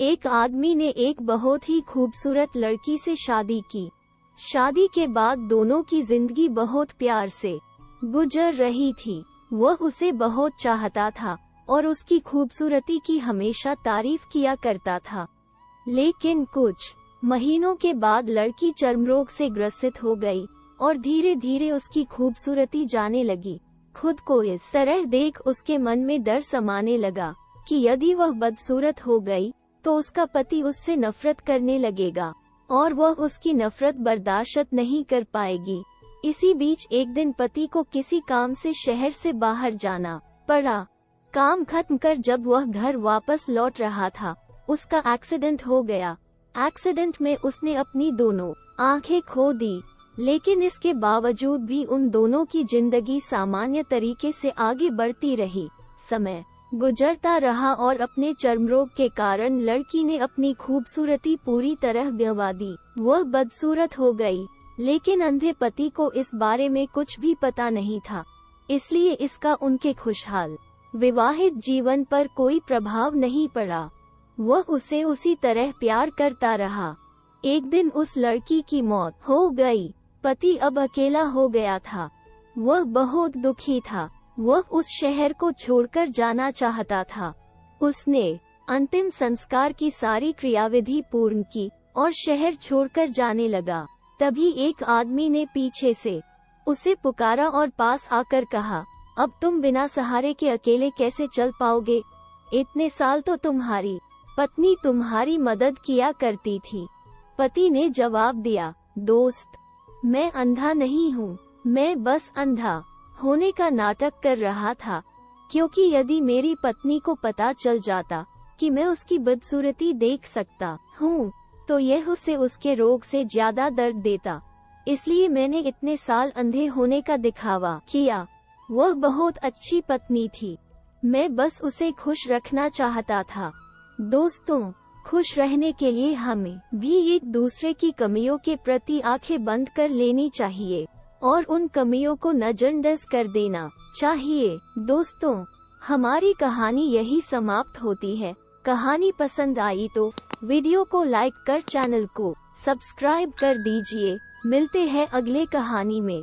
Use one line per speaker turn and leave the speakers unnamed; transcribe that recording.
एक आदमी ने एक बहुत ही खूबसूरत लड़की से शादी की। शादी के बाद दोनों की जिंदगी बहुत प्यार से गुजर रही थी। वह उसे बहुत चाहता था और उसकी खूबसूरती की हमेशा तारीफ किया करता था। लेकिन कुछ महीनों के बाद लड़की चर्मरोग से ग्रसित हो गई और धीरे धीरे उसकी खूबसूरती जाने लगी। खुद को इस तरह देख उसके मन में डर समाने लगा कि यदि वह बदसूरत हो गई तो उसका पति उससे नफरत करने लगेगा और वह उसकी नफरत बर्दाश्त नहीं कर पाएगी। इसी बीच एक दिन पति को किसी काम से शहर से बाहर जाना पड़ा। काम खत्म कर जब वह घर वापस लौट रहा था, उसका एक्सीडेंट हो गया। एक्सीडेंट में उसने अपनी दोनों आंखें खो दी, लेकिन इसके बावजूद भी उन दोनों की जिंदगी सामान्य तरीके से आगे बढ़ती रही। समय गुजरता रहा और अपने चर्मरोग के कारण लड़की ने अपनी खूबसूरती पूरी तरह गंवा दी। वह बदसूरत हो गई, लेकिन अंधे पति को इस बारे में कुछ भी पता नहीं था, इसलिए इसका उनके खुशहाल विवाहित जीवन पर कोई प्रभाव नहीं पड़ा। वह उसे उसी तरह प्यार करता रहा। एक दिन उस लड़की की मौत हो गई। पति अब अकेला हो गया था। वह बहुत दुखी था। वह उस शहर को छोड़कर जाना चाहता था। उसने अंतिम संस्कार की सारी क्रियाविधि पूर्ण की और शहर छोड़कर जाने लगा। तभी एक आदमी ने पीछे से उसे पुकारा और पास आकर कहा, अब तुम बिना सहारे के अकेले कैसे चल पाओगे? इतने साल तो तुम्हारी पत्नी तुम्हारी मदद किया करती थी। पति ने जवाब दिया, दोस्त, मैं अंधा नहीं हूँ, मैं बस अंधा होने का नाटक कर रहा था, क्योंकि यदि मेरी पत्नी को पता चल जाता कि मैं उसकी बदसूरती देख सकता हूँ, तो यह उसे उसके रोग से ज्यादा दर्द देता। इसलिए मैंने इतने साल अंधे होने का दिखावा किया। वह बहुत अच्छी पत्नी थी, मैं बस उसे खुश रखना चाहता था। दोस्तों, खुश रहने के लिए हमें भी एक दूसरे की कमियों के प्रति आंखें बंद कर लेनी चाहिए और उन कमियों को नजरअंदाज कर देना चाहिए। दोस्तों, हमारी कहानी यही समाप्त होती है। कहानी पसंद आई तो वीडियो को लाइक कर चैनल को सब्सक्राइब कर दीजिए। मिलते हैं अगले कहानी में।